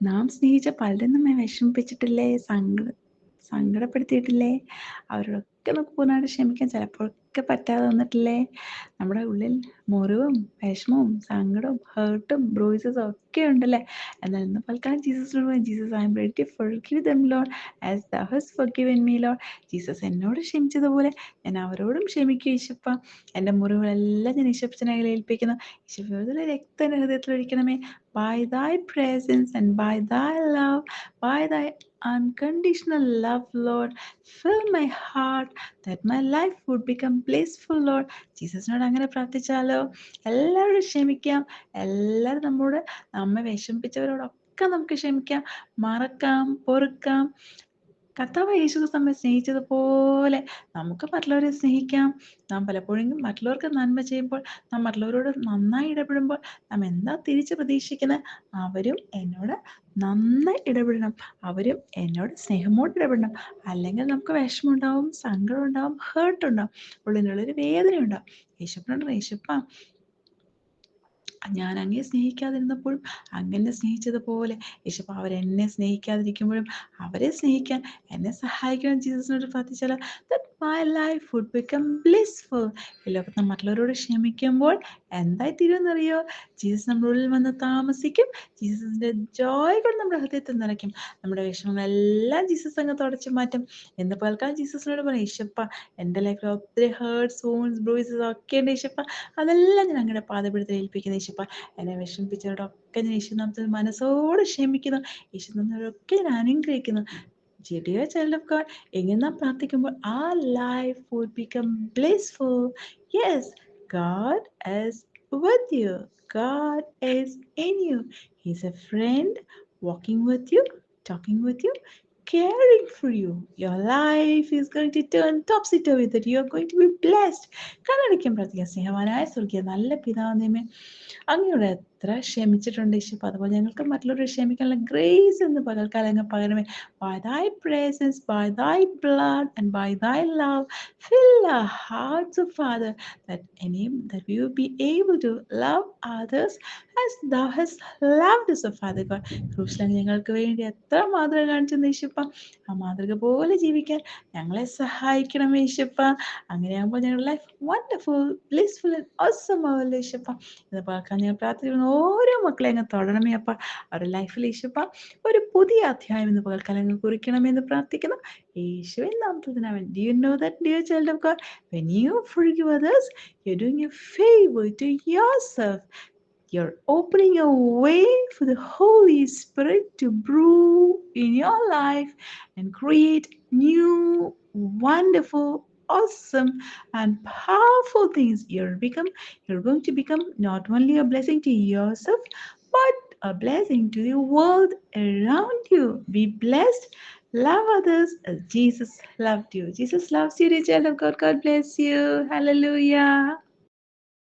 നാം സ്നേഹിച്ച പലരും നമ്മെ വിഷമിപ്പിച്ചിട്ടില്ലേ? സങ്കടപ്പെടുത്തിയിട്ടില്ലേ? അവരോടൊക്കെ നമുക്ക് പൂർണ്ണമായിട്ട് ക്ഷമിക്കാൻ ചിലപ്പോഴൊക്കെ പറ്റാതെ വന്നിട്ടില്ലേ? നമ്മുടെ ഉള്ളിൽ മുറിവും വിഷമവും സങ്കടവും ഹേർട്ടും ബ്രൂയിസസും ഒക്കെ ഉണ്ടല്ലേ? എന്നാൽ ഇന്ന് പൽക്കാലം ജീസസിനോട് പറയും, Jesus I am ready to forgive them Lord as thou hast forgiven me Lord. Jesus എന്നോട് ക്ഷമിച്ചതുപോലെ ഞാൻ അവരോടും ക്ഷമിക്കും ഈശപ്പ. എൻ്റെ മുറിവുകളെല്ലാം ഞാൻ ഈശപ്പച്ചനെ ഏൽപ്പിക്കുന്നു. ഈശോയുടെ രക്തം എൻ്റെ ഹൃദയത്തിൽ ഒഴിക്കണമേ. By thy presence and by thy love, by thy unconditional love, Lord, fill my heart that my life would become blissful, Lord. ജീസസിനോട് അങ്ങനെ പ്രാർത്ഥിച്ചാലോ? എല്ലാവരോടും ക്ഷമിക്കാം. എല്ലാവരും നമ്മെ വിഷമിപ്പിച്ചവരോടൊക്കെ നമുക്ക് ക്ഷമിക്കാം, മറക്കാം, പൊറുക്കാം. കർത്താവ് യേശു നമ്മെ സ്നേഹിച്ചതുപോലെ നമുക്ക് മറ്റുള്ളവരെ സ്നേഹിക്കാം. നാം പലപ്പോഴും മറ്റുള്ളവർക്ക് നന്മ ചെയ്യുമ്പോൾ, നാം മറ്റുള്ളവരോട് നന്നായി ഇടപെടുമ്പോൾ നാം എന്താ തിരിച്ച് പ്രതീക്ഷിക്കുന്നത്? അവരും എന്നോട് നന്നായി ഇടപെടണം, അവരും എന്നോട് സ്നേഹമോട് ഇടപെടണം. അല്ലെങ്കിൽ നമുക്ക് വിഷമമുണ്ടാവും, സങ്കടം ഉണ്ടാവും, ഹേർട്ട് ഉണ്ടാവും, ഉള്ളിനുള്ളൊരു വേദന ഉണ്ടാവും. യേശുവിനോട് യേശുപ്പ, ഞാൻ അങ്ങയെ സ്നേഹിക്കാതിരുന്നപ്പോഴും അങ്ങനെ സ്നേഹിച്ചതുപോലെ യേശുപ്പ അവരെന്നെ സ്നേഹിക്കാതിരിക്കുമ്പോഴും അവരെ സ്നേഹിക്കാൻ എന്നെ സഹായിക്കണം. ജീസസിനോട് പ്രാർത്ഥിച്ചാൽ that my life would become blissful. ഈ ലോകത്ത് മറ്റുള്ളവരോട് ക്ഷമിക്കുമ്പോൾ എന്തായി തീരുമെന്നറിയോ? ജീസസ് നമ്മുടെ ഉള്ളിൽ വന്ന് താമസിക്കും. ജീസസിന്റെ ജോയ് കൊണ്ട് നമ്മുടെ ഹൃദയത്തിൽ നിറയ്ക്കും. നമ്മുടെ വിഷമങ്ങളെല്ലാം ജീസസ് അങ്ങ് തുടച്ചു മാറ്റും. എന്ന് പൽക്കാലം ജീസസിനോട് പറയും, യേശുപ്പ എൻ്റെ ലൈഫിൽ ഒത്തിരി ഹേർട്ട്സ്, വൂൺസ്, ബ്രൂയിസസ് ഒക്കെ ഉണ്ട് യേശുപ്പ. അതെല്ലാം ഞാൻ അങ്ങയുടെ പാദപീഠത്തിൽ ഏൽപ്പിക്കുന്നു യേശുപ്പ. എന്നെ വിഷമിപ്പിച്ചവരോടൊക്കെ ഞാൻ യേശുനാമത്തിൽ മനസ്സോട് ക്ഷമിക്കുന്നു. യേശുനാമത്തിലൊക്കെ ഞാൻ അനുഗ്രഹിക്കുന്നു. Dear child of God, എങ്ങനെ നാം പ്രാർത്ഥിക്കുമ്പോൾ our life would become blissful. Yes, God is with you. God is in you. He's a friend walking with you, talking with you, caring for you. Your life is going to turn topsy-turvy, that you are going to be blessed. കണ്ണടയ്ക്കാൻ പ്രാർത്ഥിക്കാം. സ്നേഹവാനായ സ്വർഗീയ നല്ല പിതാവേ, അങ്ങയോട് എത്ര ക്ഷമിച്ചിട്ടുണ്ട് ഈശോപ്പ, അതുപോലെ ഞങ്ങൾക്ക് മറ്റുള്ളവരോട് ക്ഷമിക്കാനുള്ള grace എന്ന് പകൽക്കാലം അങ്ങ് പകരമേ. By thy presence, by thy blood and by thy love, fill our hearts, O Father, that we will be able to love others as thou hast loved us, O Father God. ക്രൂശിൽ ഞങ്ങൾക്ക് വേണ്ടി എത്ര മാതൃക കാണിച്ചെന്ന് ഈശോപ്പ, ആ മാതൃക പോലെ ജീവിക്കാൻ ഞങ്ങളെ സഹായിക്കണം ഈശോപ്പ. അങ്ങനെയാകുമ്പോൾ ഞങ്ങളുടെ life wonderful, blissful and awesome ആവല്ലോ ഈശോപ്പ. ഇത് പാർക്കാൻ ഞാൻ പ്രാർത്ഥിക്കുന്ന ഓരോ മക്കളെ അങ്ങ് തൊടണമേ അപ്പ. അവരുടെ ലൈഫിൽ ഈശോപ്പ ഒരു പുതിയ അധ്യായം എന്ന് പകൽക്കാലം അങ്ങ് കുറിക്കണമെന്ന് പ്രാർത്ഥിക്കുന്നു യേശുവിൻ നാമത്തിൽ തന്നെ. Do you know that, dear child of God, when you forgive others, you're doing a favor to yourself. You're opening a way for the Holy Spirit to brew in your life and create new, wonderful, awesome and powerful things. You're going to become not only a blessing to yourself, but a blessing to the world around you. Be blessed. Love others as Jesus loved you. Jesus loves you, dear child of God. God bless you. Hallelujah.